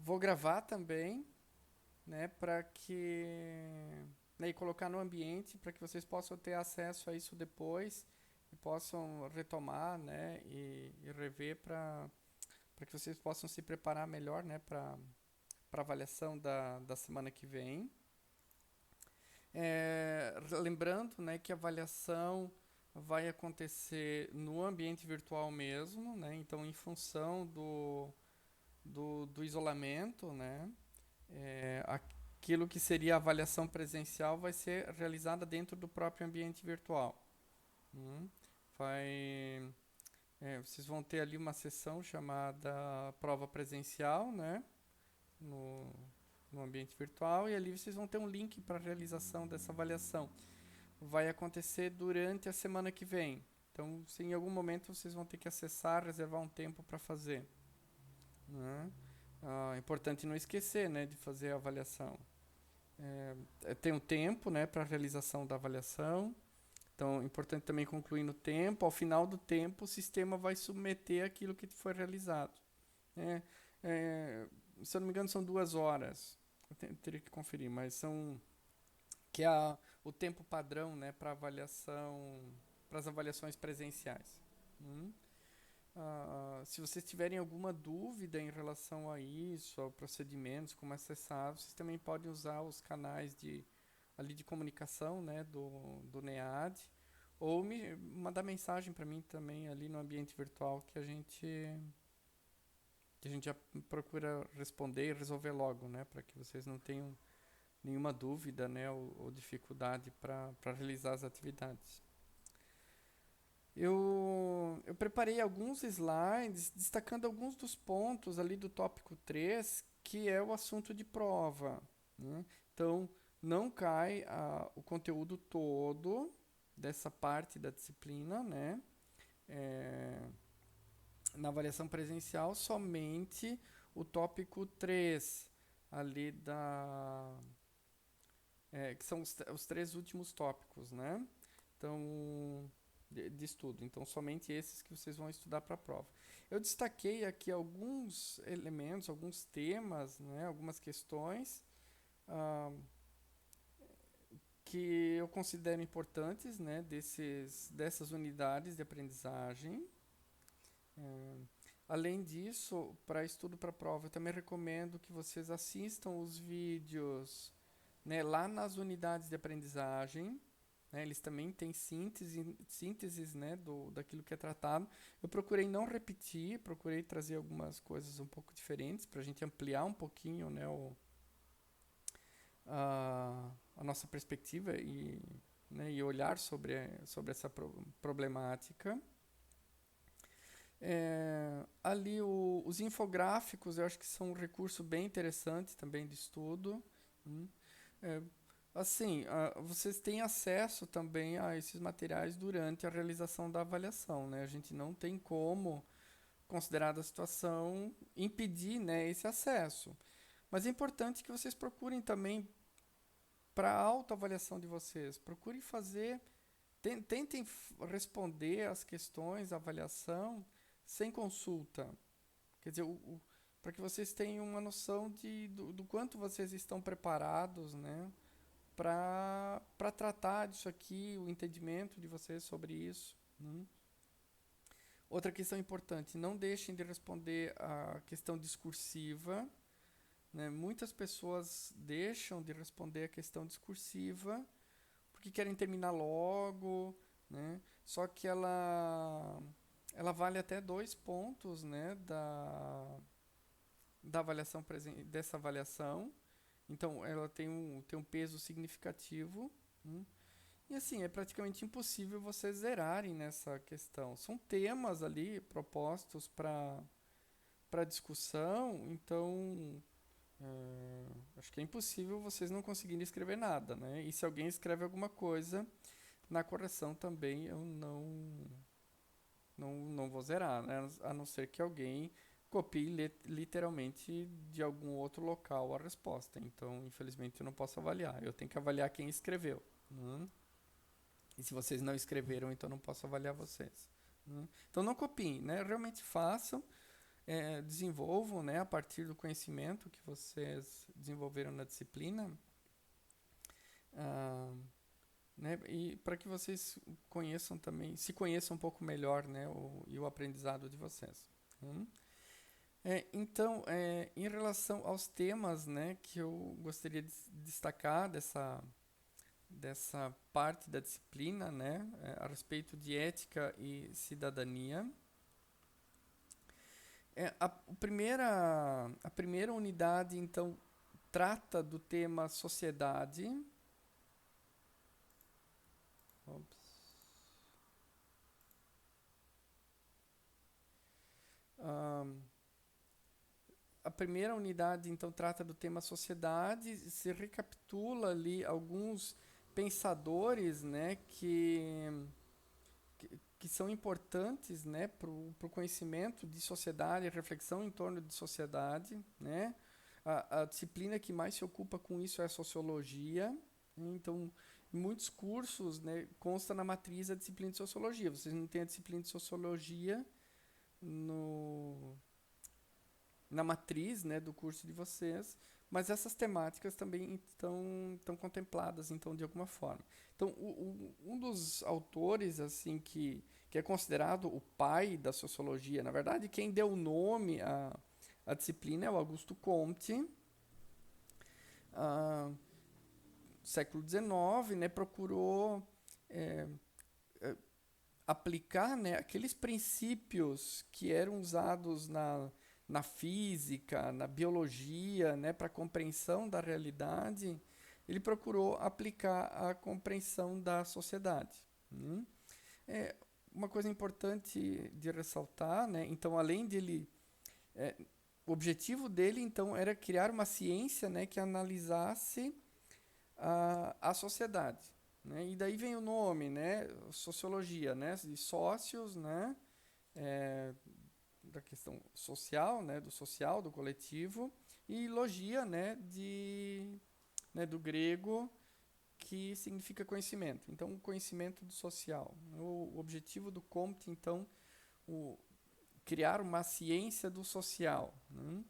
Vou gravar também, né, para que né, e colocar no ambiente para que vocês possam ter acesso a isso depois e possam retomar, né, e rever para que vocês possam se preparar melhor, né, para avaliação da semana que vem. Lembrando, né, que a avaliação vai acontecer no ambiente virtual mesmo, né, então em função do isolamento, né, aquilo que seria a avaliação presencial vai ser realizada dentro do próprio ambiente virtual. Hum. Vai, vocês vão ter ali uma sessão chamada prova presencial, né, no, no ambiente virtual, e ali vocês vão ter um link para a realização dessa avaliação. Vai acontecer durante a semana que vem. Então, se em algum momento vocês vão ter que acessar, reservar um tempo para fazer. Né? É importante não esquecer, né, de fazer a avaliação. Tem um tempo, né, para a realização da avaliação. Então, é importante também concluir no tempo. Ao final do tempo, o sistema vai submeter aquilo que foi realizado. É, se eu não me engano, são 2 horas. Teria que conferir, mas são que é o tempo padrão, né, para avaliação, para as avaliações presenciais. Hum. Se vocês tiverem alguma dúvida em relação a isso, a procedimentos, como acessar, vocês também podem usar os canais ali de comunicação, né, do NEAD, ou me mandar mensagem para mim também ali no ambiente virtual que a gente já procura responder e resolver logo, né, para que vocês não tenham nenhuma dúvida, né, ou dificuldade para realizar as atividades. Eu preparei alguns slides destacando alguns dos pontos ali do tópico 3 que é o assunto de prova. Né? Então, não cai o conteúdo todo dessa parte da disciplina, né? É, na avaliação presencial, somente o tópico 3 ali que são os 3 últimos tópicos, né? Então, de estudo. Então, somente esses que vocês vão estudar para a prova. Eu destaquei aqui alguns elementos, alguns temas, né, algumas questões ah, que eu considero importantes, né, dessas unidades de aprendizagem. É, além disso, para estudo para a prova, eu também recomendo que vocês assistam os vídeos, né, lá nas unidades de aprendizagem. Né, eles também têm sínteses, né, daquilo que é tratado. Eu procurei não repetir, procurei trazer algumas coisas um pouco diferentes para a gente ampliar um pouquinho, né, a nossa perspectiva né, e olhar sobre essa problemática. Ali os infográficos eu acho que são um recurso bem interessante também de estudo. É, assim, vocês têm acesso também a esses materiais durante a realização da avaliação, né? A gente não tem como, considerada a situação, impedir, né, esse acesso. Mas é importante que vocês procurem também para a autoavaliação de vocês, procurem fazer, tentem responder as questões, a avaliação, sem consulta. Quer dizer, para que vocês tenham uma noção do quanto vocês estão preparados, né, para tratar disso aqui, o entendimento de vocês sobre isso. Né? Outra questão importante, não deixem de responder a questão discursiva. Né? Muitas pessoas deixam de responder a questão discursiva porque querem terminar logo, né? Só que ela vale até 2 pontos, né, da avaliação dessa avaliação. Então, ela tem um peso significativo. E assim, é praticamente impossível vocês zerarem nessa questão. São temas ali propostos para discussão, então acho que é impossível vocês não conseguirem escrever nada, né? E se alguém escreve alguma coisa, na correção também eu não vou zerar, né? A não ser que alguém copie literalmente de algum outro local a resposta. Então, infelizmente, eu não posso avaliar. Eu tenho que avaliar quem escreveu. Né? E se vocês não escreveram, então não posso avaliar vocês. Né? Então, não copiem, né? Realmente façam. desenvolvam, né, a partir do conhecimento que vocês desenvolveram na disciplina, ah, né, e para que vocês conheçam também, se conheçam um pouco melhor, né, e o aprendizado de vocês. Então, em relação aos temas, né, que eu gostaria de destacar dessa parte da disciplina, né, a respeito de ética e cidadania. A primeira unidade, então, trata do tema sociedade. Ops. A primeira unidade, então, trata do tema sociedade, se recapitula ali alguns pensadores, né, que são importantes, né, para o conhecimento de sociedade, a reflexão em torno de sociedade, né. A disciplina que mais se ocupa com isso é a sociologia. Então, em muitos cursos, né, consta na matriz a disciplina de sociologia. Vocês não têm a disciplina de sociologia no, na matriz, né, do curso de vocês, mas essas temáticas também estão contempladas, então, de alguma forma. Então, um dos autores, assim, que é considerado o pai da sociologia, na verdade, quem deu o nome à disciplina é o Augusto Comte, ah, século XIX, né, procurou é, aplicar, né, aqueles princípios que eram usados na física, na biologia, né, para a compreensão da realidade, ele procurou aplicar à compreensão da sociedade. É uma coisa importante de ressaltar, né? Então, além dele, é, o objetivo dele, então, era criar uma ciência, né, que analisasse a sociedade, né? E daí vem o nome, né, sociologia, né, de sócios, né, é, da questão social, né, do social, do coletivo, e logia, né, do grego, que significa conhecimento. Então, o conhecimento do social. O objetivo do Comte, então, criar uma ciência do social, né?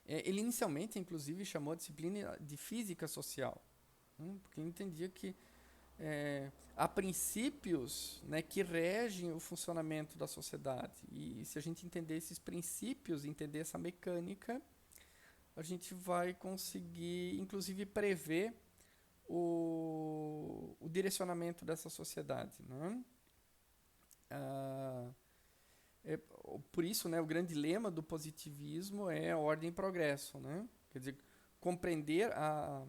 Ele inicialmente, inclusive, chamou a disciplina de física social, né? Porque ele entendia que há princípios, né, que regem o funcionamento da sociedade. E se a gente entender esses princípios, entender essa mecânica, a gente vai conseguir, inclusive, prever o direcionamento dessa sociedade, né? Ah, é, por isso, né, o grande lema do positivismo é ordem e progresso, né? Quer dizer, compreender a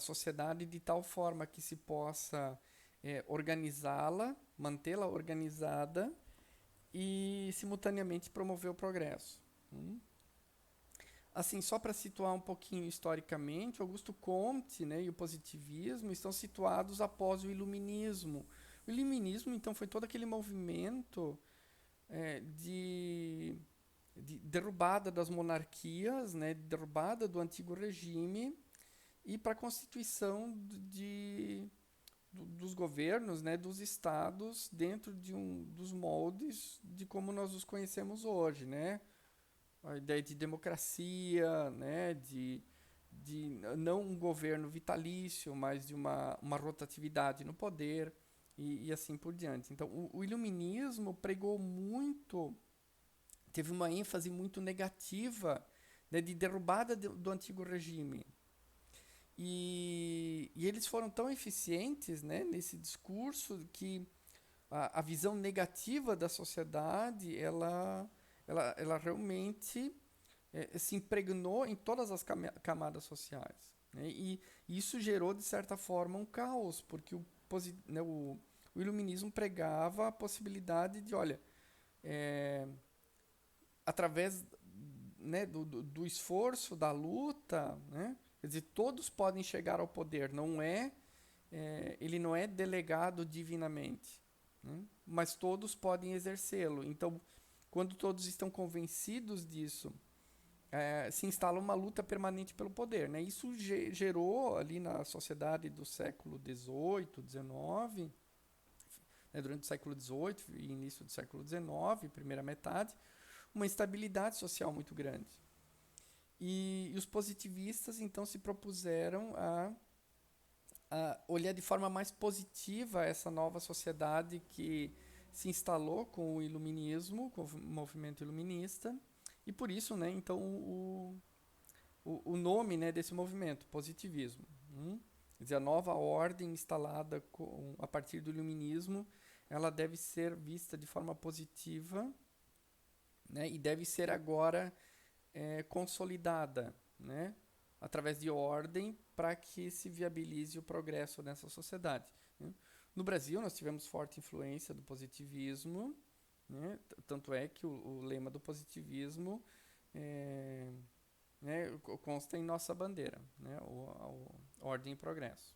sociedade de tal forma que se possa organizá-la, mantê-la organizada e, simultaneamente, promover o progresso. Assim, só para situar um pouquinho historicamente, Augusto Comte, né, e o positivismo estão situados após o iluminismo. O iluminismo, então, foi todo aquele movimento de derrubada das monarquias, né, derrubada do antigo regime e para a constituição dos governos, né, dos estados dentro dos moldes de como nós os conhecemos hoje, né? A ideia de democracia, né, de não um governo vitalício, mas de uma rotatividade no poder e assim por diante. Então, o iluminismo pregou muito, teve uma ênfase muito negativa, né, de derrubada do antigo regime. E eles foram tão eficientes, né, nesse discurso que a visão negativa da sociedade ela realmente se impregnou em todas as camadas sociais, né? E isso gerou, de certa forma, um caos, porque né, o iluminismo pregava a possibilidade de, olha, através, né, do esforço, da luta, né? Quer dizer, todos podem chegar ao poder, ele não é delegado divinamente, né? Mas todos podem exercê-lo. Então, quando todos estão convencidos disso, se instala uma luta permanente pelo poder, né? Isso gerou ali na sociedade do século XVIII, XIX, né, durante o século XVIII e início do século XIX, primeira metade, uma instabilidade social muito grande. E os positivistas, então, se propuseram a olhar de forma mais positiva essa nova sociedade que se instalou com o iluminismo, com o movimento iluminista, e por isso, né, então, o nome, né, desse movimento, positivismo. Quer dizer, a nova ordem instalada a partir do iluminismo, ela deve ser vista de forma positiva, né, e deve ser agora consolidada, né, através de ordem para que se viabilize o progresso nessa sociedade. Né. No Brasil, nós tivemos forte influência do positivismo, né, tanto é que o lema do positivismo né, consta em nossa bandeira, né, ordem e progresso.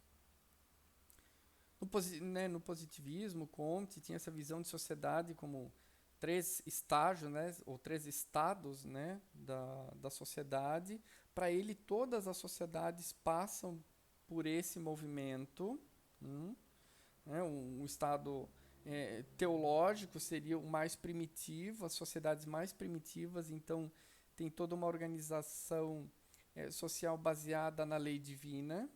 No positivismo, Comte tinha essa visão de sociedade como 3 estágios, né, ou 3 estados, né, da sociedade. Para ele, todas as sociedades passam por esse movimento. Né, um estado teológico seria o mais primitivo, as sociedades mais primitivas, então tem toda uma organização social baseada na lei divina,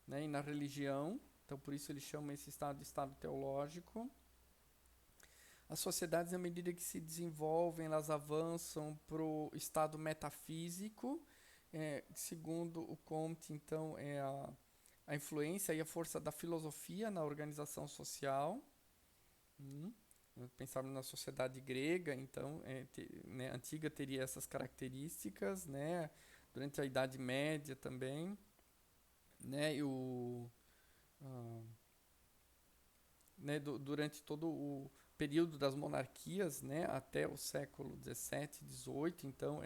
né, e na religião. Então, por isso ele chama esse estado de estado teológico. As sociedades, à medida que se desenvolvem, elas avançam para o estado metafísico. Segundo o Comte, então, é a influência e a força da filosofia na organização social. Pensarmos na sociedade grega, então, né, antiga teria essas características, né, durante a Idade Média também, né, né, durante todo o período das monarquias, né, até o século XVII, XVIII, então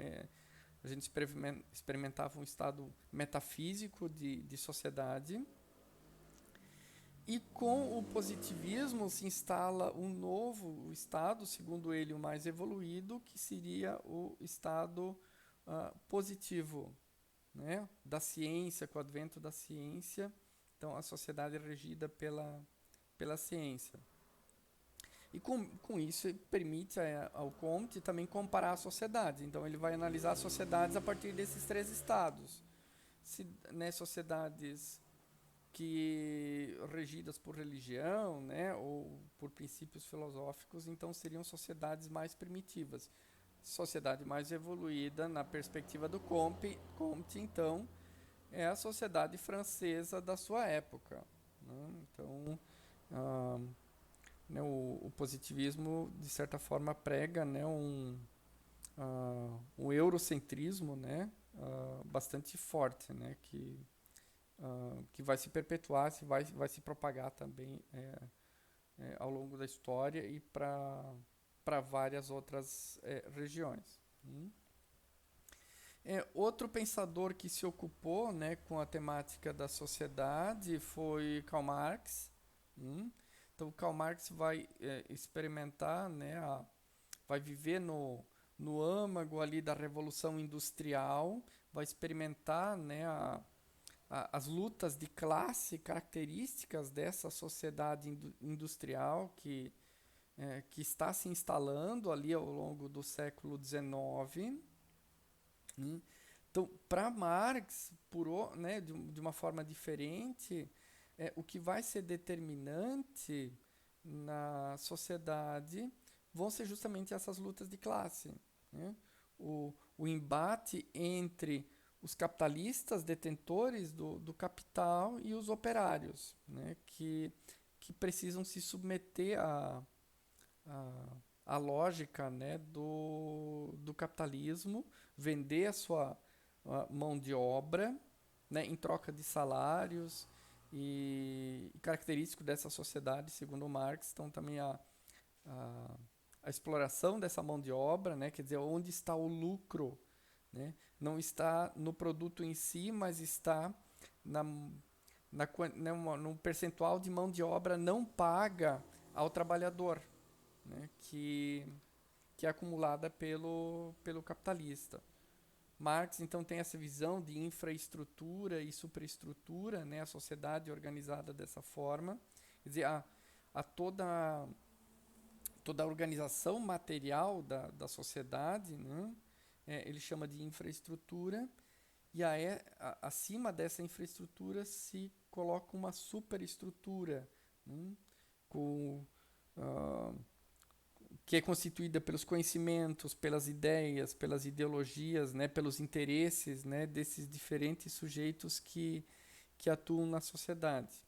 a gente experimentava um estado metafísico de sociedade. E com o positivismo se instala um novo estado, segundo ele o mais evoluído, que seria o estado positivo, né, da ciência, com o advento da ciência. Então a sociedade é regida pela ciência. E com isso permite ao Comte também comparar as sociedades. Então ele vai analisar as sociedades a partir desses 3 estados. Né, sociedades regidas por religião, né, ou por princípios filosóficos, então seriam sociedades mais primitivas. Sociedade mais evoluída, na perspectiva do Comte, então, é a sociedade francesa da sua época. Né? Então, né, o positivismo, de certa forma, prega, né, um eurocentrismo, né, bastante forte, né, que vai se perpetuar, vai se propagar também ao longo da história e para várias outras regiões. Outro pensador que se ocupou, né, com a temática da sociedade foi Karl Marx. Então, Karl Marx vai experimentar, né, vai viver no âmago ali da Revolução Industrial, vai experimentar, né, as lutas de classe características dessa sociedade industrial que está se instalando ali ao longo do século XIX. Então, para Marx, né, de uma forma diferente, o que vai ser determinante na sociedade vão ser justamente essas lutas de classe. Né? O embate entre os capitalistas detentores do capital e os operários, né, que precisam se submeter à lógica, né, do capitalismo, vender a sua mão de obra, né, em troca de salários, e característico dessa sociedade, segundo Marx, estão também a exploração dessa mão de obra, né, quer dizer, onde está o lucro, né? Não está no produto em si, mas está no percentual de mão de obra não paga ao trabalhador, né, que é acumulada pelo capitalista. Marx, então, tem essa visão de infraestrutura e superestrutura, né, a sociedade organizada dessa forma. Quer dizer, toda toda a organização material da sociedade, né? Ele chama de infraestrutura, e acima dessa infraestrutura se coloca uma superestrutura, né? com, ah, que é constituída pelos conhecimentos, pelas ideias, pelas ideologias, né? Pelos interesses, né? Desses diferentes sujeitos que atuam na sociedade.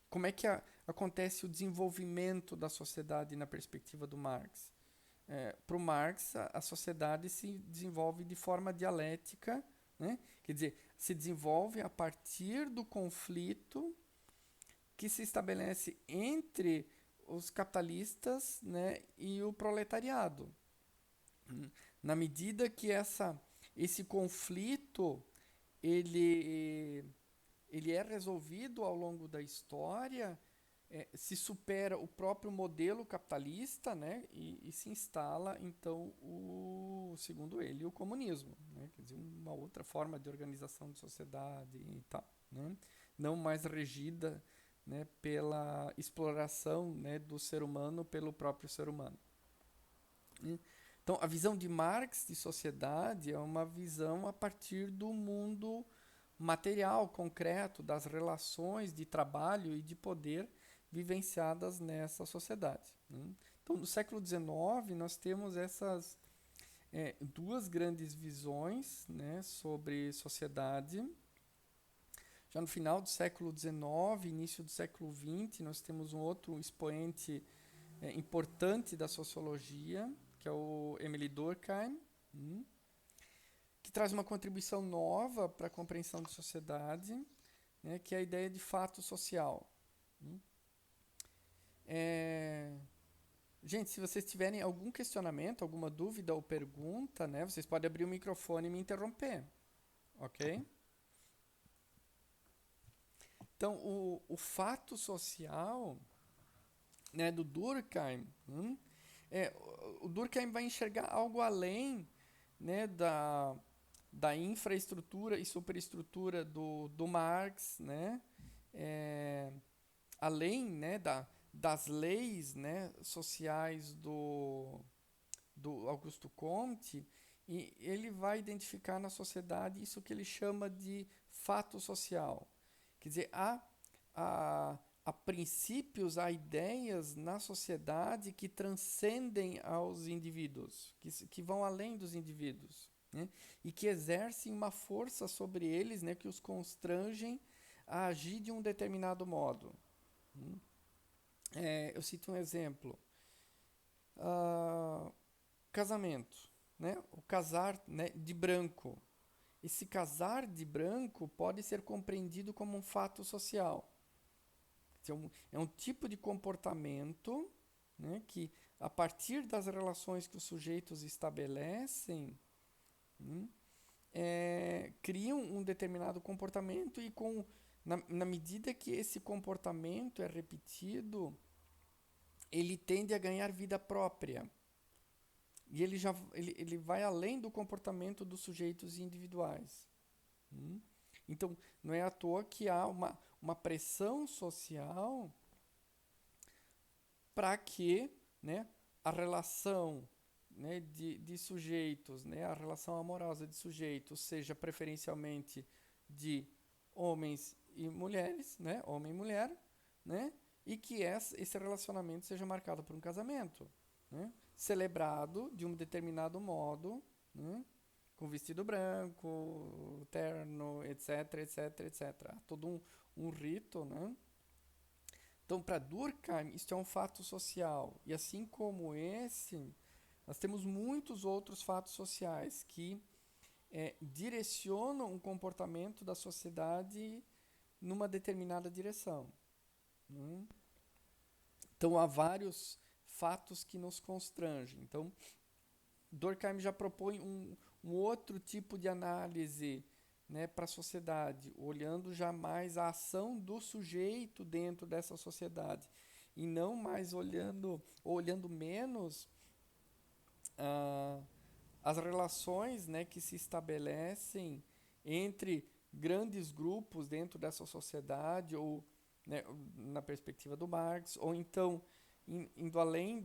Como é que acontece o desenvolvimento da sociedade na perspectiva do Marx? Para o Marx, a sociedade se desenvolve de forma dialética, né? Quer dizer, se desenvolve a partir do conflito que se estabelece entre os capitalistas, né, e o proletariado. Na medida que esse conflito ele é resolvido ao longo da história, se supera o próprio modelo capitalista, né, e se instala, então, segundo ele, o comunismo, né, quer dizer, uma outra forma de organização de sociedade e tal, né, não mais regida, né, pela exploração, né, do ser humano pelo próprio ser humano. Então, a visão de Marx de sociedade é uma visão a partir do mundo material, concreto, das relações de trabalho e de poder vivenciadas nessa sociedade. Né? Então, no século XIX, nós temos essas duas grandes visões, né, sobre sociedade. Já no final do século XIX, início do século XX, nós temos um outro expoente importante da sociologia, que é o Emile Durkheim, que traz uma contribuição nova para a compreensão de sociedade, né, que é a ideia de fato social. Gente, se vocês tiverem algum questionamento, alguma dúvida ou pergunta, né, vocês podem abrir o microfone e me interromper, ok? Então, o fato social, né, do Durkheim, o Durkheim vai enxergar algo além, né, da infraestrutura e superestrutura do Marx, né, além, né, das leis, né, sociais do Augusto Comte, e ele vai identificar na sociedade isso que ele chama de fato social. Quer dizer, há princípios, há ideias na sociedade que transcendem aos indivíduos, que vão além dos indivíduos, né? E que exercem uma força sobre eles, né, que os constrangem a agir de um determinado modo. Eu cito um exemplo. Casamento, né? O casar, né, de branco. Esse casar de branco pode ser compreendido como um fato social. É um tipo de comportamento, né, que, a partir das relações que os sujeitos estabelecem, criam um determinado comportamento e, na medida que esse comportamento é repetido, ele tende a ganhar vida própria. E ele vai além do comportamento dos sujeitos individuais. Então, não é à toa que há uma pressão social para que, né, a relação, né, de sujeitos, né, a relação amorosa de sujeitos seja preferencialmente de homens e mulheres, né, homem e mulher, né, e que esse relacionamento seja marcado por um casamento, né, celebrado de um determinado modo, né, com vestido branco, terno, etc, etc, etc. Há todo um rito, né? Então, para Durkheim, isso é um fato social. E assim como esse, nós temos muitos outros fatos sociais que direcionam o comportamento da sociedade numa determinada direção. Né? Então, há vários fatos que nos constrangem. Então, Durkheim já propõe um outro tipo de análise, né, para a sociedade, olhando já mais a ação do sujeito dentro dessa sociedade e não mais olhando menos as relações, né, que se estabelecem entre grandes grupos dentro dessa sociedade, ou, né, na perspectiva do Marx, ou então indo além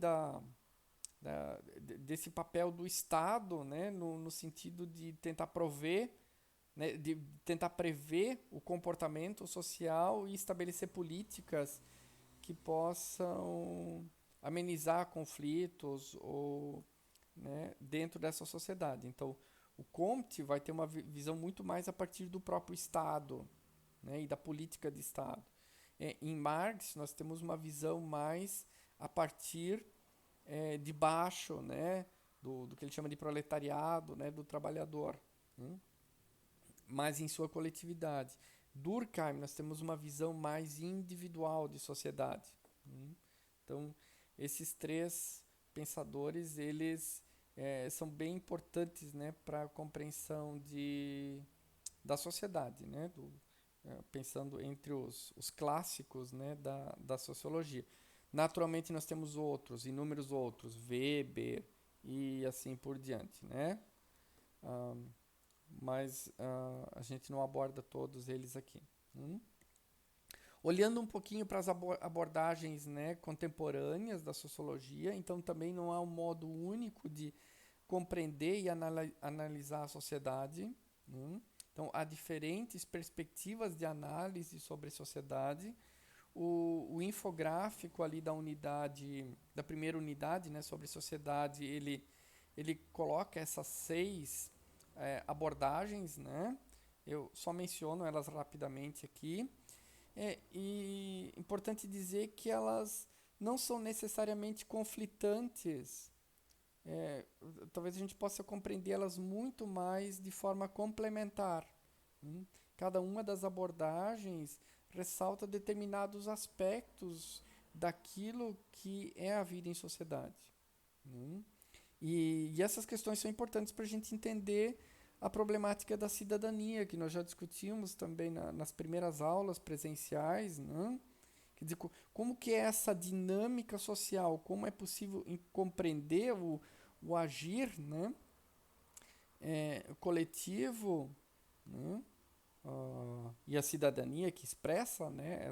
desse papel do Estado, né, no sentido de tentar prover, né, de tentar prever o comportamento social e estabelecer políticas que possam amenizar conflitos ou, né, dentro dessa sociedade. Então, o Comte vai ter uma visão muito mais a partir do próprio Estado, né, e da política de Estado. Em Marx, nós temos uma visão mais a partir de baixo, né, do que ele chama de proletariado, né, do trabalhador, né, mas em sua coletividade. Durkheim, nós temos uma visão mais individual de sociedade. Né? Então, esses três pensadores, eles são bem importantes, né, para a compreensão da sociedade, né, pensando entre os clássicos, né, da sociologia. Naturalmente, nós temos outros, inúmeros outros, Weber e assim por diante, né? Ah, mas a gente não aborda todos eles aqui. Olhando um pouquinho para as abordagens, né, contemporâneas da sociologia, então também não há um modo único de compreender e analisar a sociedade. Então, há diferentes perspectivas de análise sobre a sociedade. O infográfico ali da primeira unidade, né, sobre sociedade, ele coloca essas 6 abordagens, né? Eu só menciono elas rapidamente aqui. E é importante dizer que elas não são necessariamente conflitantes. Talvez a gente possa compreendê-las muito mais de forma complementar. Cada uma das abordagens ressalta determinados aspectos daquilo que é a vida em sociedade. E essas questões são importantes para a gente entender a problemática da cidadania, que nós já discutimos também nas primeiras aulas presenciais, né? Quer dizer, como que é essa dinâmica social, como é possível compreender o agir, né, coletivo, né, e a cidadania que expressa, né,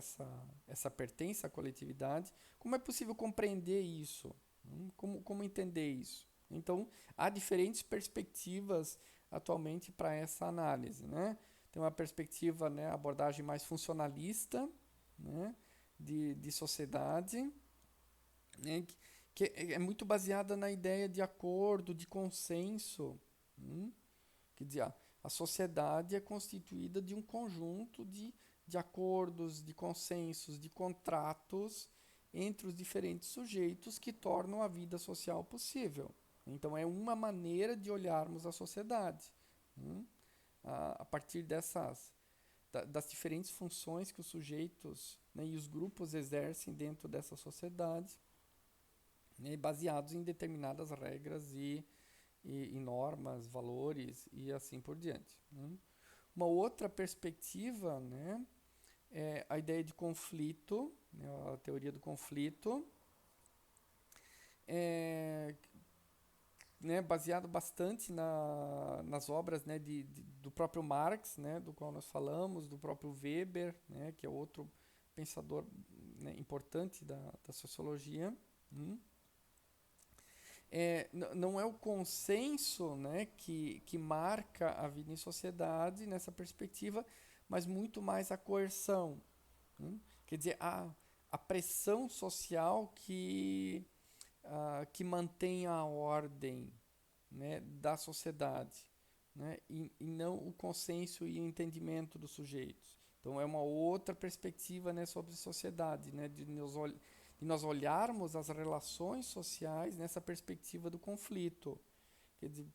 essa pertença à coletividade, como é possível compreender isso? Como entender isso? Então, há diferentes perspectivas atualmente para essa análise, né? Tem uma perspectiva, né, abordagem mais funcionalista, né, de sociedade, né, que é muito baseada na ideia de acordo, de consenso. Quer dizer, a sociedade é constituída de um conjunto de acordos, de consensos, de contratos entre os diferentes sujeitos que tornam a vida social possível. Então, é uma maneira de olharmos a sociedade, a partir das diferentes funções que os sujeitos, né, e os grupos exercem dentro dessa sociedade, né, baseados em determinadas regras e normas, valores e assim por diante. Uma outra perspectiva, né, é a ideia de conflito, né, a teoria do conflito, né, baseado bastante nas obras, né, do próprio Marx, né, do qual nós falamos, do próprio Weber, né, que é outro pensador, né, importante da sociologia. Não é o consenso, né, que marca a vida em sociedade nessa perspectiva, mas muito mais a coerção. Quer dizer, a pressão social que mantém a ordem, né, da sociedade, né, e não o consenso e o entendimento dos sujeitos. Então, é uma outra perspectiva, né, sobre sociedade, né, de nós olharmos as relações sociais nessa perspectiva do conflito. Quer dizer,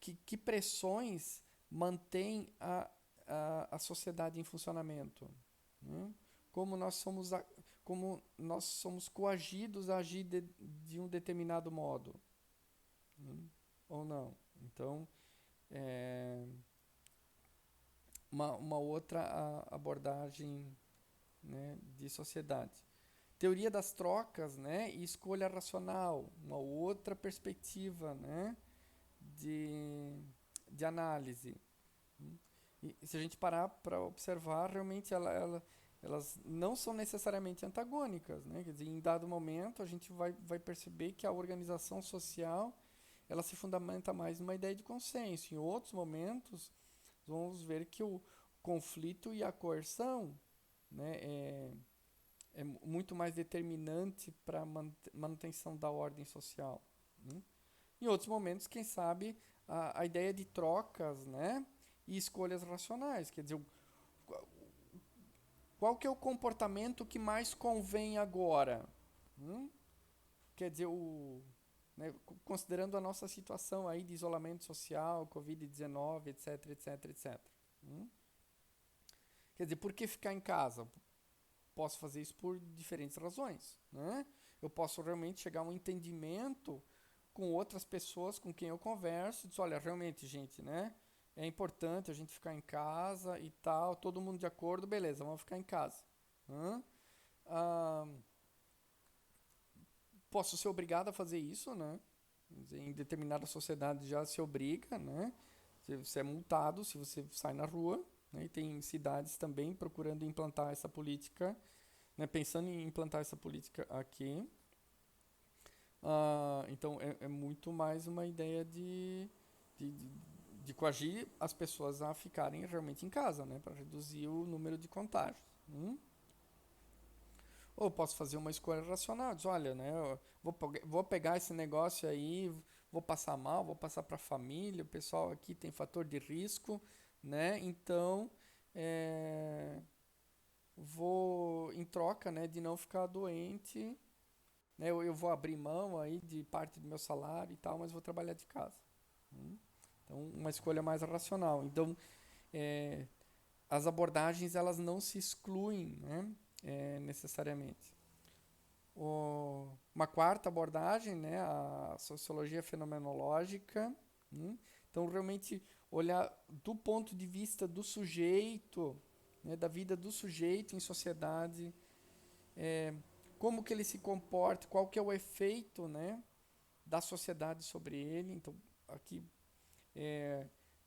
que pressões mantêm a sociedade em funcionamento? Né? Como nós somos coagidos a agir de um determinado modo, ou não. Então, uma outra abordagem, né, de sociedade. Teoria das trocas, né, e escolha racional, uma outra perspectiva, né, de análise. E se a gente parar para observar, realmente ela elas não são necessariamente antagônicas, né? Quer dizer, em dado momento a gente vai perceber que a organização social ela se fundamenta mais numa ideia de consenso. Em outros momentos, vamos ver que o conflito e a coerção, né, é muito mais determinante para a manutenção da ordem social. Né? Em outros momentos, quem sabe, a ideia de trocas, né, e escolhas racionais. Quer dizer, qual que é o comportamento que mais convém agora? Quer dizer, né, considerando a nossa situação aí de isolamento social, Covid-19, etc, etc, etc. Quer dizer, por que ficar em casa? Posso fazer isso por diferentes razões. Né? Eu posso realmente chegar a um entendimento com outras pessoas com quem eu converso, diz, olha, realmente, gente, né? É importante a gente ficar em casa e tal, todo mundo de acordo, beleza, vamos ficar em casa. Ah, posso ser obrigado a fazer isso, né? Em determinada sociedade já se obriga, né? Você é multado se você sai na rua, né? E tem cidades também procurando implantar essa política, né? Pensando em implantar essa política aqui. Então é muito mais uma ideia de, de, de coagir as pessoas a ficarem realmente em casa, né? Para reduzir o número de contágios. Ou posso fazer uma escolha racional, diz, olha, né, eu vou pegar esse negócio aí, vou passar mal, vou passar para a família, o pessoal aqui tem fator de risco, né? Então, é, vou em troca, né, de não ficar doente, né? Eu vou abrir mão aí de parte do meu salário e tal, mas vou trabalhar de casa. Então, uma escolha mais racional. Então, é, as abordagens elas não se excluem, né, necessariamente. Uma quarta abordagem, né, a sociologia fenomenológica. Então, realmente olhar do ponto de vista do sujeito, né, da vida do sujeito em sociedade, como que ele se comporta, qual que é o efeito, né, da sociedade sobre ele. Então, aqui,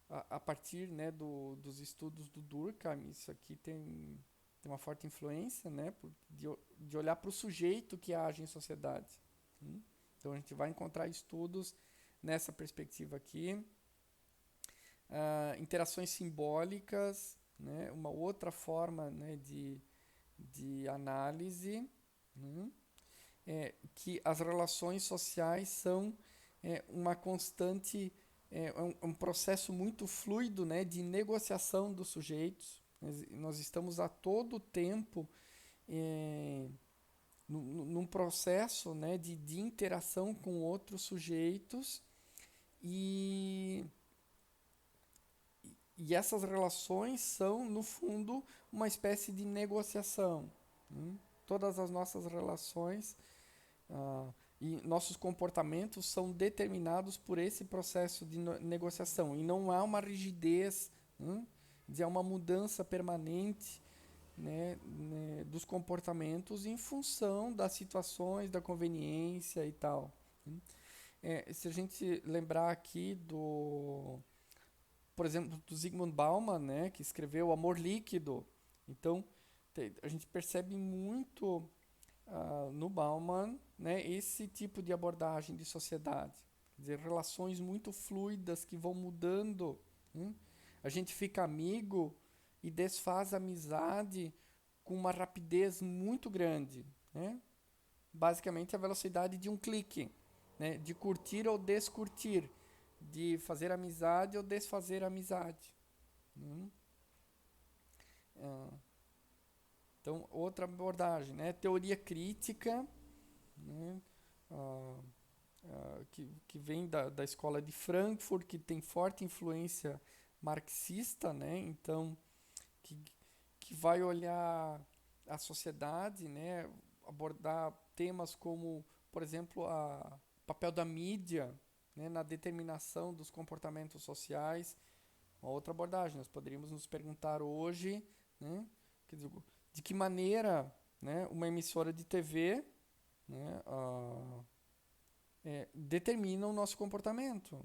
a partir, né, dos estudos do Durkheim, isso aqui tem uma forte influência, né, de olhar para o sujeito que age em sociedade. Então a gente vai encontrar estudos nessa perspectiva aqui. Interações simbólicas, né, uma outra forma, né, de análise, né, que as relações sociais são uma constante, um processo muito fluido, né, de negociação dos sujeitos. Nós estamos a todo tempo num processo, né, de interação com outros sujeitos e, e essas relações são, no fundo, uma espécie de negociação. Todas as nossas relações e nossos comportamentos são determinados por esse processo de negociação e não há uma rigidez, é uma mudança permanente, né, dos comportamentos em função das situações, da conveniência e tal. Se a gente lembrar aqui por exemplo, do Zygmunt Bauman, né, que escreveu O Amor Líquido, então a gente percebe muito no Bauman, né, esse tipo de abordagem de sociedade, quer dizer, relações muito fluidas que vão mudando. A gente fica amigo e desfaz a amizade com uma rapidez muito grande, né? Basicamente a velocidade de um clique, né? De curtir ou descurtir, de fazer amizade ou desfazer amizade. Então, outra abordagem, né? Teoria crítica, né? Que vem da escola de Frankfurt, que tem forte influência marxista, né? Então, que, que vai olhar a sociedade, né? Abordar temas como, por exemplo, o papel da mídia, né? Na determinação dos comportamentos sociais. Uma outra abordagem, nós poderíamos nos perguntar hoje, né? Quer dizer, de que maneira, né, uma emissora de TV, né, determina o nosso comportamento.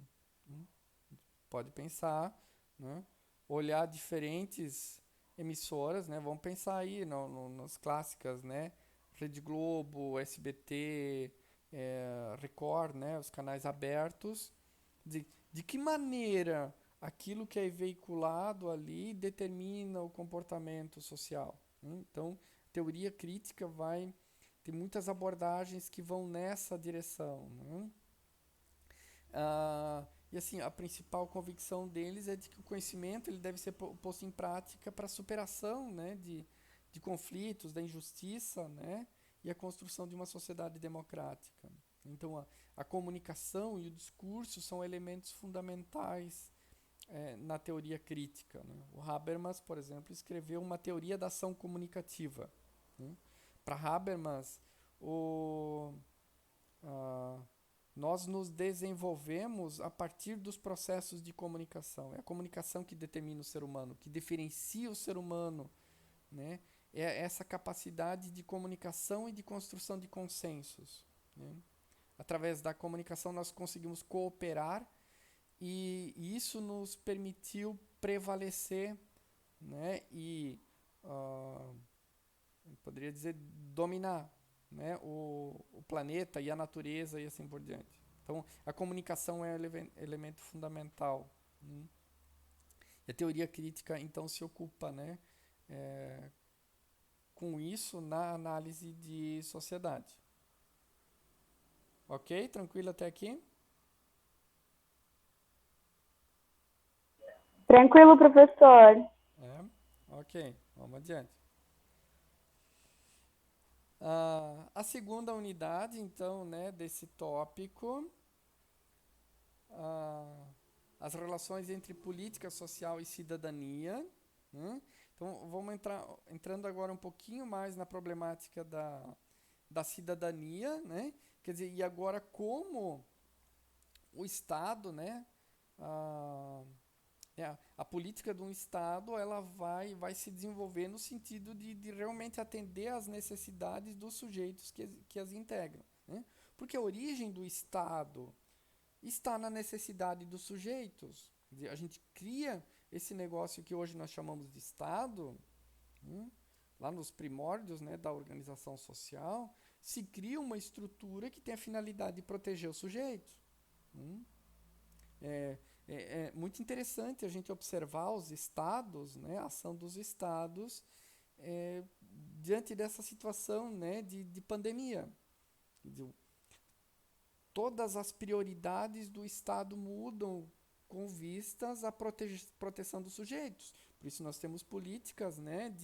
Pode pensar, né, olhar diferentes emissoras, né? Vamos pensar aí nas clássicas, né? Rede Globo, SBT, Record, né? Os canais abertos. De que maneira aquilo que é veiculado ali determina o comportamento social, né? Então, teoria crítica vai ter muitas abordagens que vão nessa direção, né? E assim, a principal convicção deles é de que o conhecimento ele deve ser posto em prática para a superação, né, de conflitos, da injustiça, né, e a construção de uma sociedade democrática. Então, a comunicação e o discurso são elementos fundamentais na teoria crítica, né? O Habermas, por exemplo, escreveu uma teoria da ação comunicativa, né? Para Habermas, o, a, nós nos desenvolvemos a partir dos processos de comunicação. É a comunicação que determina o ser humano, que diferencia o ser humano, né? É essa capacidade de comunicação e de construção de consensos, né? Através da comunicação nós conseguimos cooperar e isso nos permitiu prevalecer, né? E poderia dizer dominar, né? O planeta e a natureza e assim por diante. Então, a comunicação é um elemento fundamental, né? E a teoria crítica, então, se ocupa, né, com isso na análise de sociedade. Ok? Tranquilo até aqui? Tranquilo, professor. Ok, vamos adiante. A segunda unidade, então, né, desse tópico, ah, as relações entre política social e cidadania, né? Então, vamos entrando agora um pouquinho mais na problemática da cidadania, né? Quer dizer, e agora como o Estado, né? A, a política de um Estado ela vai se desenvolver no sentido de realmente atender às necessidades dos sujeitos que as integram, né? Porque a origem do Estado está na necessidade dos sujeitos. Quer dizer, a gente cria esse negócio que hoje nós chamamos de Estado, né? Lá nos primórdios, né, da organização social, se cria uma estrutura que tem a finalidade de proteger os sujeitos, né? É, é muito interessante a gente observar os estados, né, a ação dos estados diante dessa situação, né, de pandemia. Todas as prioridades do Estado mudam com vistas à proteção dos sujeitos. Por isso nós temos políticas, né,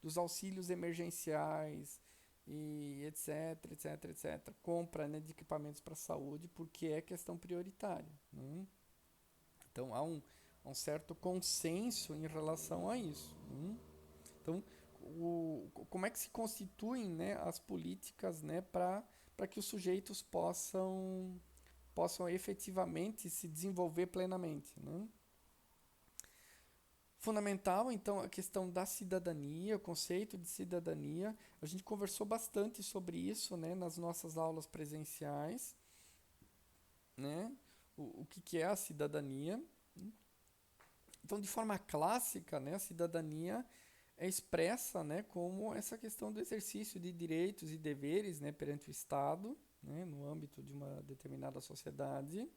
dos auxílios emergenciais e etc, etc, etc. Compra, né, de equipamentos para a saúde porque é questão prioritária, né? Então há um certo consenso em relação a isso, né? Então, como é que se constituem, né, as políticas, né, para que os sujeitos possam efetivamente se desenvolver plenamente, né? Fundamental, então, a questão da cidadania, o conceito de cidadania. A gente conversou bastante sobre isso, né, nas nossas aulas presenciais, né? O que é a cidadania? Então, de forma clássica, né, a cidadania é expressa, né, como essa questão do exercício de direitos e deveres, né, perante o Estado, né, no âmbito de uma determinada sociedade,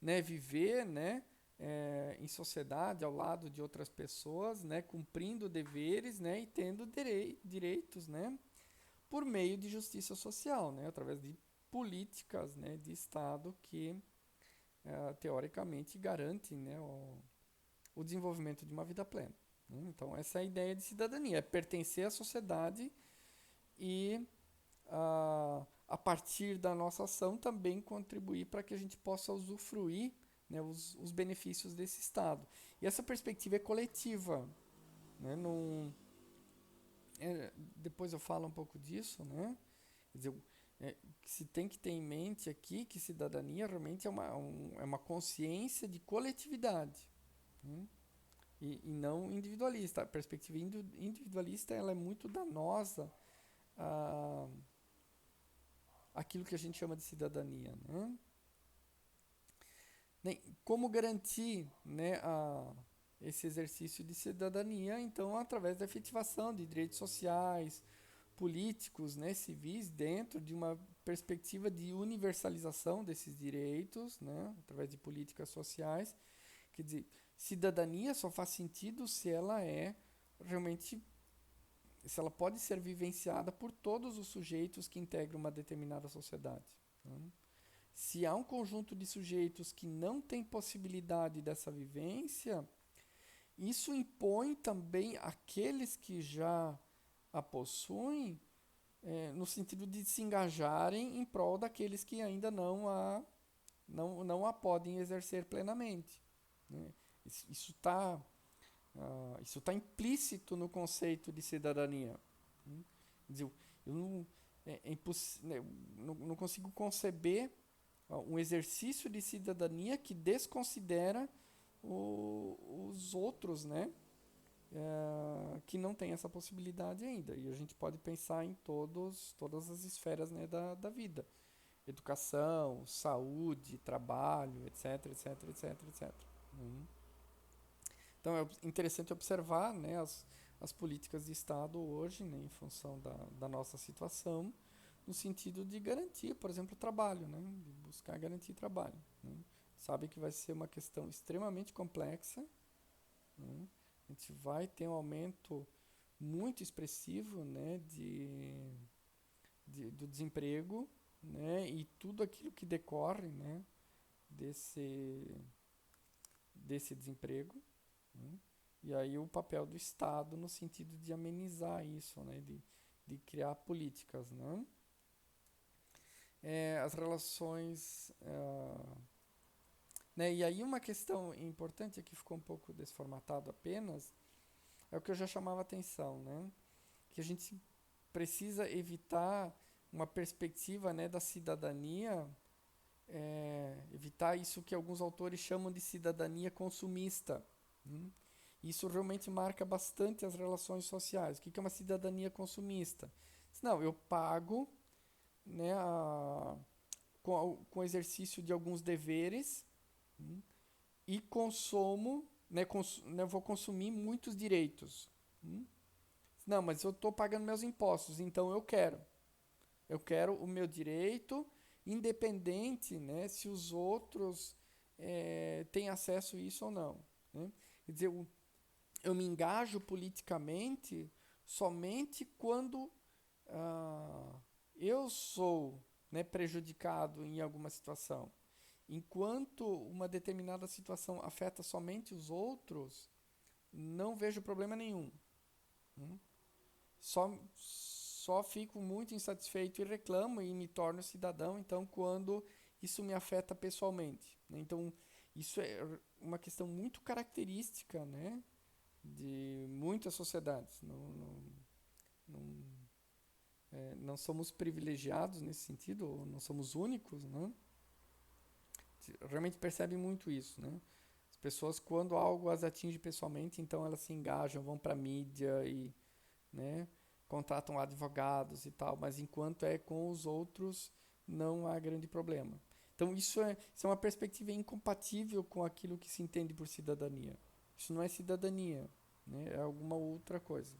né, viver, né, em sociedade ao lado de outras pessoas, né, cumprindo deveres, né, e tendo direitos, né, por meio de justiça social, né, através de políticas, né, de Estado que teoricamente garantem, né, o desenvolvimento de uma vida plena, né? Então, essa é a ideia de cidadania, é pertencer à sociedade e, a partir da nossa ação, também contribuir para que a gente possa usufruir, né, os benefícios desse Estado. E essa perspectiva é coletiva, né? Depois eu falo um pouco disso, né? Quer dizer, se tem que ter em mente aqui que cidadania realmente é uma consciência de coletividade, né? E não individualista. A perspectiva individualista ela é muito danosa a aquilo que a gente chama de cidadania, né? Como garantir, né, esse exercício de cidadania, então, através da efetivação de direitos sociais, políticos, né, civis, dentro de uma perspectiva de universalização desses direitos, né, através de políticas sociais. Quer dizer, cidadania só faz sentido se ela é realmente, se ela pode ser vivenciada por todos os sujeitos que integram uma determinada sociedade. Né? Se há um conjunto de sujeitos que não tem possibilidade dessa vivência, isso impõe também aqueles que já a possuem, no sentido de se engajarem em prol daqueles que ainda não a podem exercer plenamente. Né? Isso está isso tá implícito no conceito de cidadania. Né? Quer dizer, eu não, né, não consigo conceber um exercício de cidadania que desconsidera os outros, né? Que não tem essa possibilidade ainda. E a gente pode pensar em todas as esferas, né, da vida. Educação, saúde, trabalho, etc, etc, etc, etc. Então é interessante observar, né, as políticas de Estado hoje, né, em função da nossa situação, no sentido de garantir, por exemplo, o trabalho, né, de buscar garantir trabalho. Né. Sabe que vai ser uma questão extremamente complexa, né. A gente vai ter um aumento muito expressivo, né, do desemprego, né, e tudo aquilo que decorre, né, desse desemprego. Né, e aí o papel do Estado no sentido de amenizar isso, né, de criar políticas. Né. As relações... né, e aí uma questão importante que ficou um pouco desformatado apenas é o que eu já chamava atenção, né? Que a gente precisa evitar uma perspectiva, né, da cidadania, evitar isso que alguns autores chamam de cidadania consumista. Isso realmente marca bastante as relações sociais. O que é uma cidadania consumista? Não, eu pago, né, com o exercício de alguns deveres, e consumo, né, vou consumir muitos direitos. Não, mas eu estou pagando meus impostos, então eu quero. Eu quero o meu direito, independente, né, se os outros têm acesso a isso ou não. Né? Quer dizer, eu me engajo politicamente somente quando eu sou, né, prejudicado em alguma situação. Enquanto uma determinada situação afeta somente os outros, não vejo problema nenhum. Só fico muito insatisfeito e reclamo e me torno cidadão, então, quando isso me afeta pessoalmente. Né? Então, isso é uma questão muito característica, né, de muitas sociedades. Não somos privilegiados nesse sentido, não somos únicos, né? Realmente percebe muito isso, né? As pessoas, quando algo as atinge pessoalmente, então elas se engajam, vão para a mídia e, né, contratam advogados e tal, mas enquanto é com os outros, não há grande problema. Então isso é uma perspectiva incompatível com aquilo que se entende por cidadania. Isso não é cidadania, né? É alguma outra coisa.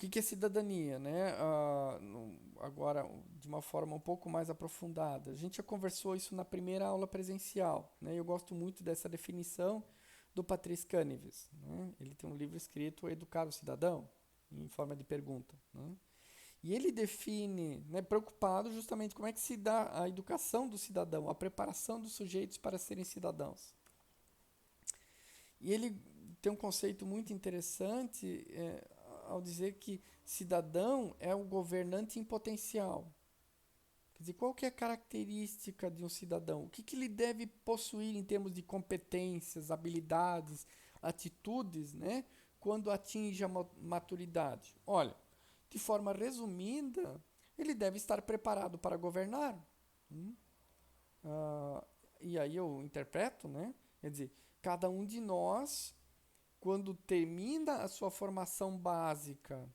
O que é cidadania, né? Agora, de uma forma um pouco mais aprofundada. A gente já conversou isso na primeira aula presencial. Né? Eu gosto muito dessa definição do Patrice Canives. Né? Ele tem um livro escrito Educar o Cidadão, em forma de pergunta. Né? E ele define, né, preocupado justamente como é que se dá a educação do cidadão, a preparação dos sujeitos para serem cidadãos. E ele tem um conceito muito interessante ao dizer que cidadão é o governante em potencial. Quer dizer, qual que é a característica de um cidadão? O que ele deve possuir em termos de competências, habilidades, atitudes, né, quando atinge a maturidade? Olha, de forma resumida, ele deve estar preparado para governar. E aí eu interpreto, né? Quer dizer, cada um de nós, quando termina a sua formação básica,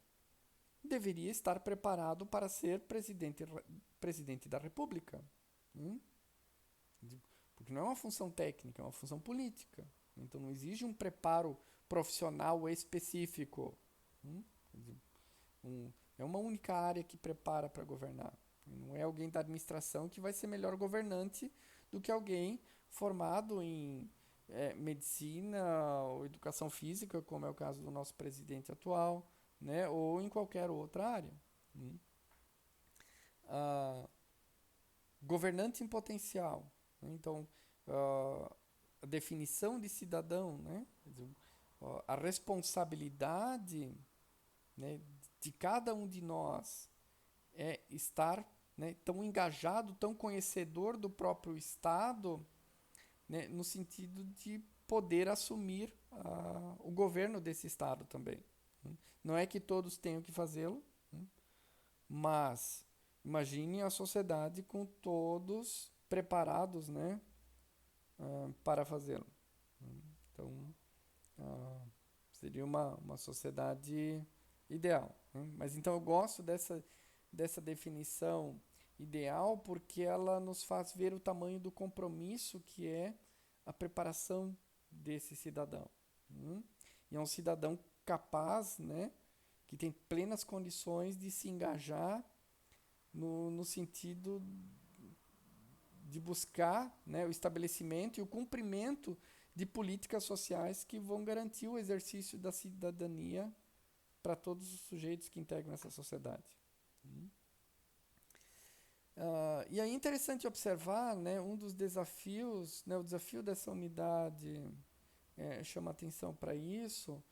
deveria estar preparado para ser presidente da República. porque não é uma função técnica, é uma função política. Então não exige um preparo profissional específico. É uma única área que prepara para governar. Não é alguém da administração que vai ser melhor governante do que alguém formado em medicina ou educação física, como é o caso do nosso presidente atual, né, ou em qualquer outra área. Governante em potencial. Né? Então, a definição de cidadão, né? A responsabilidade, né, de cada um de nós é estar, né, tão engajado, tão conhecedor do próprio Estado, né, no sentido de poder assumir o governo desse Estado também. Não é que todos tenham que fazê-lo, mas imagine a sociedade com todos preparados, né, para fazê-lo. Então, seria uma sociedade ideal. Né? Mas então eu gosto dessa definição ideal porque ela nos faz ver o tamanho do compromisso que é a preparação desse cidadão. E é um cidadão capaz, né, que tem plenas condições de se engajar no sentido de buscar, né, o estabelecimento e o cumprimento de políticas sociais que vão garantir o exercício da cidadania para todos os sujeitos que integram essa sociedade. E aí é interessante observar, né, um dos desafios, né, o desafio dessa unidade chama atenção para isso,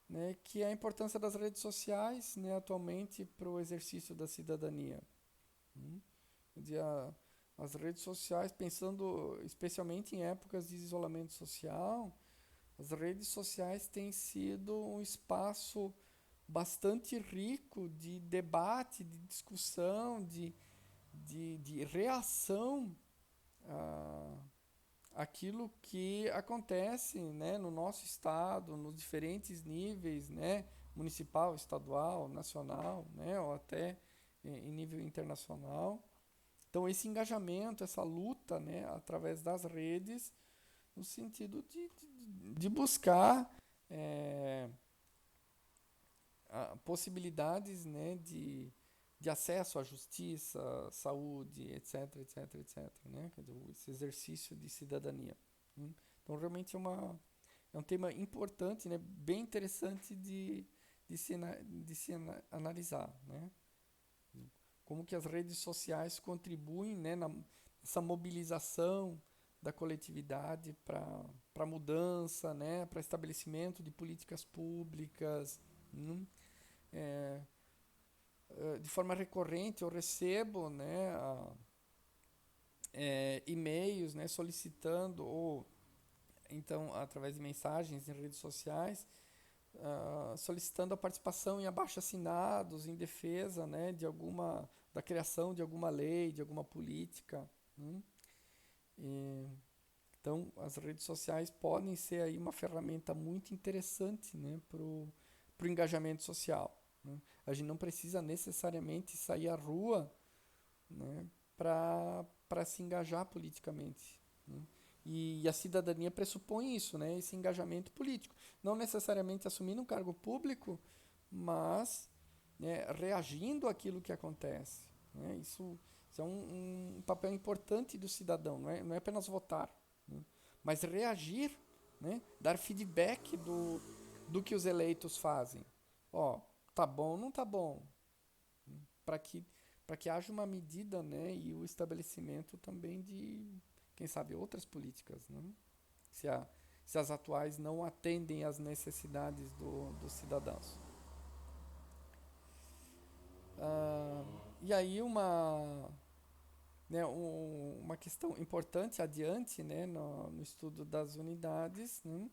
né, que é a importância das redes sociais, né, atualmente para o exercício da cidadania. As redes sociais, pensando especialmente em épocas de isolamento social, as redes sociais têm sido um espaço bastante rico de debate, de discussão, de reação àquilo que acontece, né, no nosso estado, nos diferentes níveis, né, municipal, estadual, nacional, né, ou até em nível internacional. Então, esse engajamento, essa luta, né, através das redes, no sentido de buscar possibilidades, né, de acesso à justiça, saúde, etc, etc, etc, né? Quer dizer, esse exercício de cidadania. Então, realmente é um tema importante, né, bem interessante de se analisar, né? Como que as redes sociais contribuem, né, nessa mobilização da coletividade para a mudança, né, para estabelecimento de políticas públicas. De forma recorrente eu recebo, né, e-mails, né, solicitando, ou então através de mensagens em redes sociais, solicitando a participação em abaixo-assinados em defesa, né, da criação de alguma lei, de alguma política. Então, as redes sociais podem ser aí uma ferramenta muito interessante, né, para o engajamento social. Né? A gente não precisa necessariamente sair à rua, né, para se engajar politicamente. Né? E a cidadania pressupõe isso, né, esse engajamento político. Não necessariamente assumindo um cargo público, mas, né, reagindo àquilo que acontece. Né? Isso é um papel importante do cidadão, não é apenas votar, né, mas reagir, né, dar feedback do que os eleitos fazem. Tá bom ou não tá bom? Para que haja uma medida, né, e o estabelecimento também de, quem sabe, outras políticas, né? Se as atuais não atendem às necessidades dos cidadãos. E aí uma questão importante adiante, né, no estudo das unidades, né,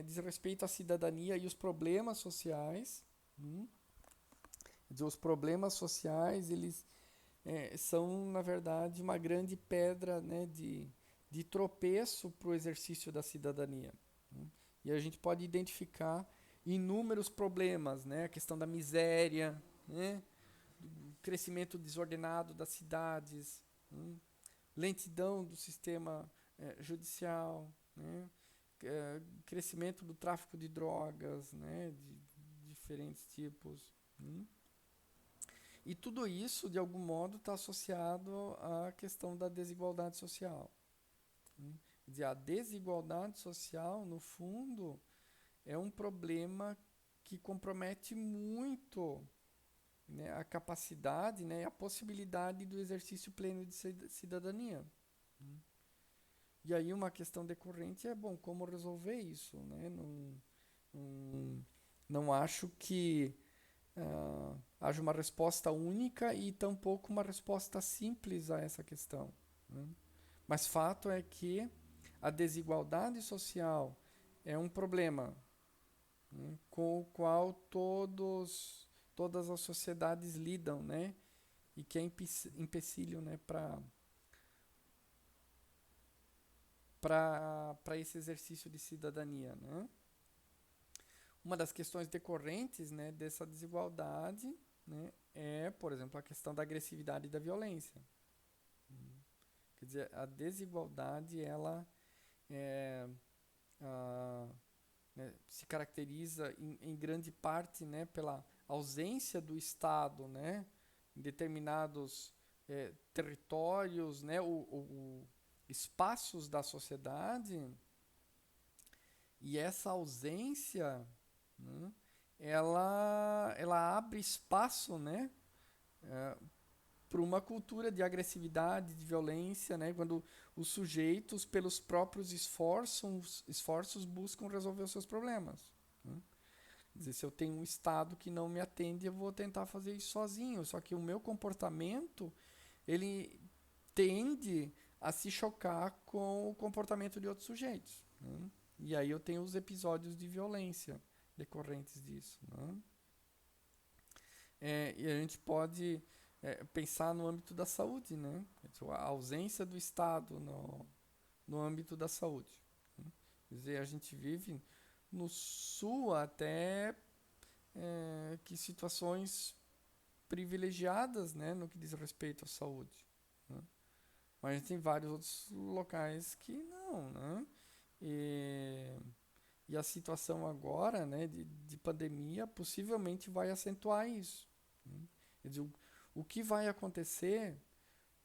diz respeito à cidadania e os problemas sociais. Os problemas sociais, eles são, na verdade, uma grande pedra, né, de tropeço para o exercício da cidadania. E a gente pode identificar inúmeros problemas, né, a questão da miséria, né, do crescimento desordenado das cidades, lentidão do sistema judicial, né? Crescimento do tráfico de drogas, né? De diferentes tipos. E tudo isso, de algum modo, está associado à questão da desigualdade social. Quer dizer, a desigualdade social, no fundo, é um problema que compromete muito, né, a capacidade, né, a possibilidade do exercício pleno de cidadania. E aí uma questão decorrente é, bom, como resolver isso, né? Não, não acho que haja uma resposta única e tampouco uma resposta simples a essa questão, né? Mas fato é que a desigualdade social é um problema, né, com o qual todas as sociedades lidam, né? E que é empecilho, né, para esse exercício de cidadania, né? Uma das questões decorrentes, né, dessa desigualdade, né, é, por exemplo, a questão da agressividade e da violência. Quer dizer, a desigualdade ela a, né, se caracteriza em grande parte, né, pela ausência do Estado, né, em determinados territórios, né, espaços da sociedade, e essa ausência, né, ela abre espaço, né, para uma cultura de agressividade, de violência, né, quando os sujeitos, pelos próprios esforços buscam resolver os seus problemas, né? Quer dizer, se eu tenho um Estado que não me atende, eu vou tentar fazer isso sozinho, só que o meu comportamento, ele tende a se chocar com o comportamento de outros sujeitos, né? E aí eu tenho os episódios de violência decorrentes disso, né? E a gente pode pensar no âmbito da saúde, né? A ausência do Estado no âmbito da saúde, né? Quer dizer, a gente vive no Sul até que situações privilegiadas, né, no que diz respeito à saúde, né? Mas a gente tem vários outros locais que não, né? E, e a situação agora, né, de pandemia possivelmente vai acentuar isso, né? Quer dizer, o que vai acontecer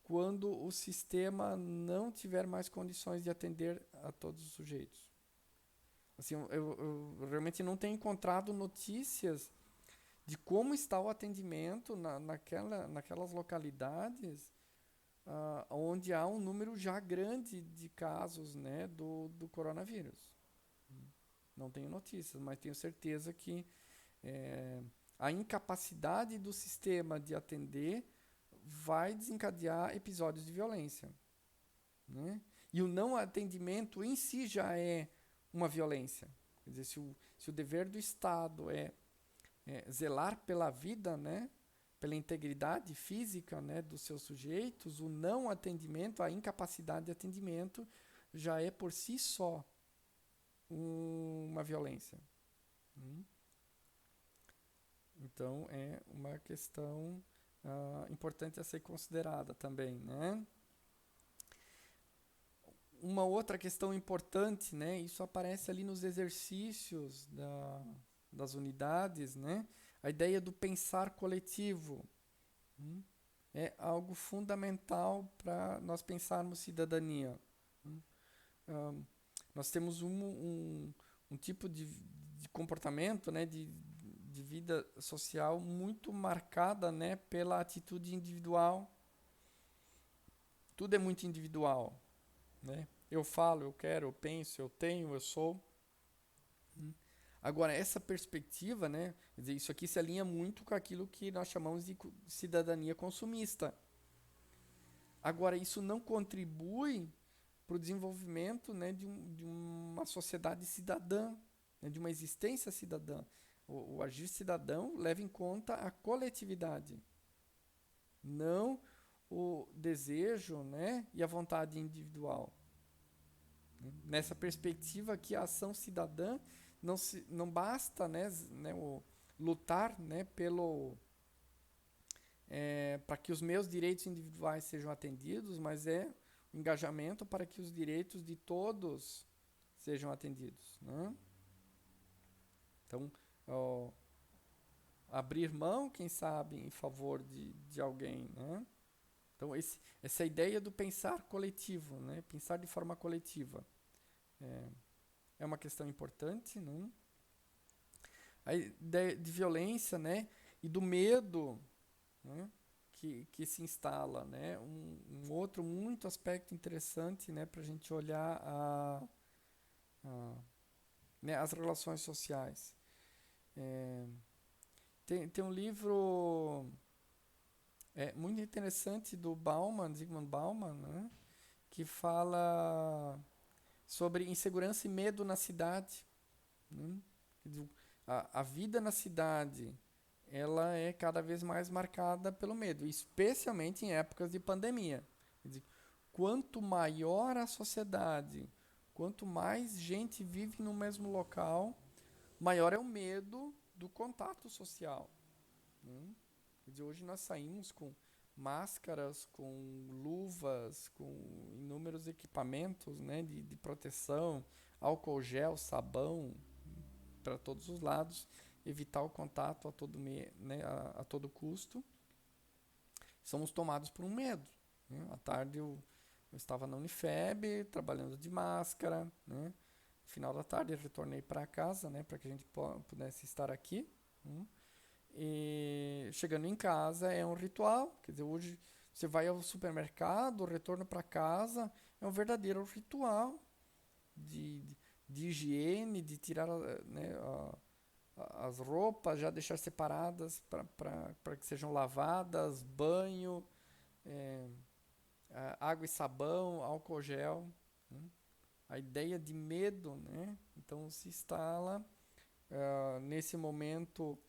quando o sistema não tiver mais condições de atender a todos os sujeitos? Assim, eu realmente não tenho encontrado notícias de como está o atendimento naquelas localidades onde há um número já grande de casos, né, do coronavírus. Não tenho notícias, mas tenho certeza que a incapacidade do sistema de atender vai desencadear episódios de violência, né? E o não atendimento em si já é uma violência. Quer dizer, se o dever do Estado é zelar pela vida, né, pela integridade física, né, dos seus sujeitos, o não atendimento, a incapacidade de atendimento já é por si só uma violência. Então é uma questão importante a ser considerada também, né? Uma outra questão importante, né? Isso aparece ali nos exercícios das unidades, né? A ideia do pensar coletivo é algo fundamental para nós pensarmos cidadania. Nós temos um tipo de comportamento, né? De vida social muito marcada, né? Pela atitude individual. Tudo é muito individual, né? Eu falo, eu quero, eu penso, eu tenho, eu sou. Agora, essa perspectiva, né, quer dizer, isso aqui se alinha muito com aquilo que nós chamamos de cidadania consumista. Agora, isso não contribui para o desenvolvimento, né, de uma sociedade cidadã, né, de uma existência cidadã. O agir cidadão leva em conta a coletividade, não o desejo, né, e a vontade individual. Nessa perspectiva que a ação cidadã não basta, né, lutar, né, para que os meus direitos individuais sejam atendidos, mas é engajamento para que os direitos de todos sejam atendidos, né? Então, ó, abrir mão, quem sabe, em favor de alguém, né? Então, essa ideia do pensar coletivo, né? Pensar de forma coletiva é uma questão importante, né? A ideia de violência, né? E do medo, né? Que se instala, né? Um outro muito aspecto interessante, né? Para a gente olhar né? As relações sociais. Tem um livro muito interessante do Bauman, Zygmunt Bauman, né? Que fala sobre insegurança e medo na cidade, né? A vida na cidade ela é cada vez mais marcada pelo medo, especialmente em épocas de pandemia. Quer dizer, quanto maior a sociedade, quanto mais gente vive no mesmo local, maior é o medo do contato social, né? Quer dizer, hoje nós saímos com máscaras, com luvas, com inúmeros equipamentos, né, de proteção, álcool gel, sabão, para todos os lados, evitar o contato né, a todo custo. Somos tomados por um medo, né? À tarde eu estava na Unifeb, trabalhando de máscara, né? No final da tarde eu retornei para casa, né, para que a gente pudesse estar aqui, né? E chegando em casa é um ritual, quer dizer, hoje você vai ao supermercado, o retorno para casa é um verdadeiro ritual de, de, de higiene, de tirar, né, as roupas, já deixar separadas para que sejam lavadas, banho, é, água e sabão, álcool gel, né? A ideia de medo, né? Então se instala nesse momento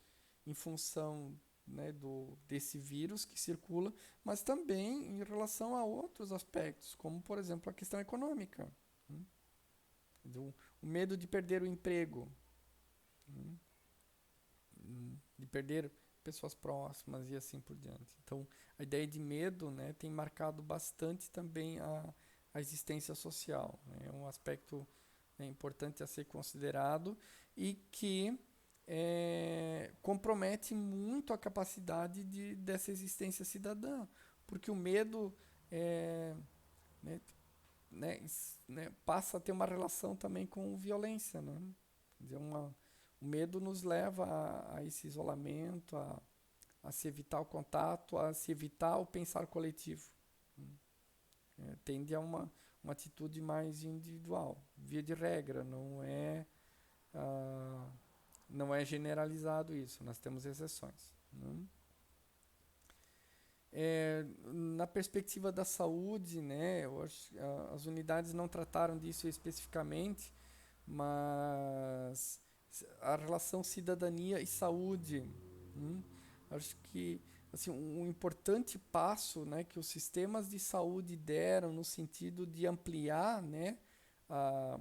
em função, né, desse vírus que circula, mas também em relação a outros aspectos, como por exemplo a questão econômica, né? O medo de perder o emprego, né? De perder pessoas próximas e assim por diante. Então, a ideia de medo, né, tem marcado bastante também a existência social, né? É um aspecto importante a ser considerado e que compromete muito a capacidade dessa existência cidadã, porque o medo né, passa a ter uma relação também com violência, né? Quer dizer, o medo nos leva a esse isolamento, a se evitar o contato, a se evitar o pensar coletivo. Tende a uma atitude mais individual, via de regra, não é generalizado isso, nós temos exceções, né? Na perspectiva da saúde, né, eu acho que as unidades não trataram disso especificamente, mas a relação cidadania e saúde, acho que assim, um importante passo, né, que os sistemas de saúde deram no sentido de ampliar, né, a,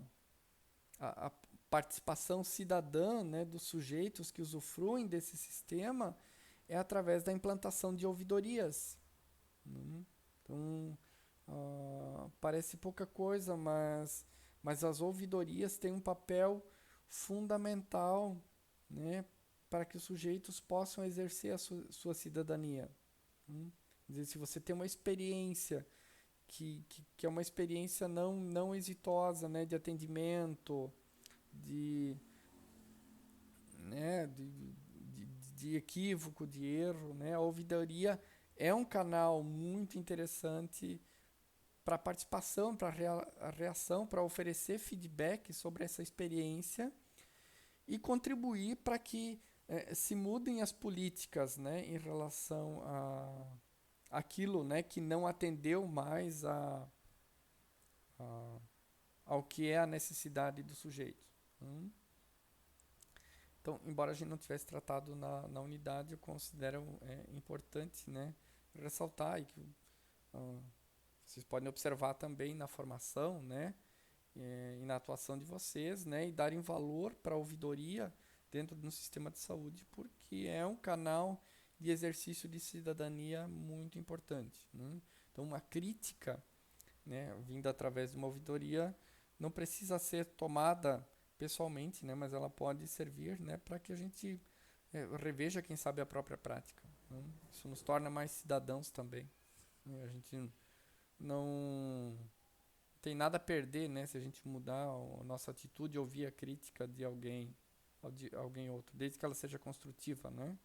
a participação cidadã, né, dos sujeitos que usufruem desse sistema é através da implantação de ouvidorias, né? Então, parece pouca coisa, mas as ouvidorias têm um papel fundamental, né, para que os sujeitos possam exercer a sua cidadania, né? Quer dizer, se você tem uma experiência que é uma experiência não exitosa, né, de atendimento, de, né, de equívoco, de erro, né, a ouvidoria é um canal muito interessante para participação, para a reação, para oferecer feedback sobre essa experiência e contribuir para que se mudem as políticas, né, em relação a aquilo, né, que não atendeu mais a, ao que é a necessidade do sujeito. Então, embora a gente não tivesse tratado na unidade, eu considero importante, né, ressaltar e que vocês podem observar também na formação, né, e na atuação de vocês, né, e darem valor para a ouvidoria dentro do sistema de saúde, porque é um canal de exercício de cidadania muito importante, né? Então, uma crítica né, vinda através de uma ouvidoria, não precisa ser tomada pessoalmente, né, mas ela pode servir, né, para que a gente reveja, quem sabe, a própria prática, né? Isso nos torna mais cidadãos também, né? A gente não tem nada a perder, né, se a gente mudar a nossa atitude, ouvir a crítica de alguém, ou de alguém outro, desde que ela seja construtiva, né?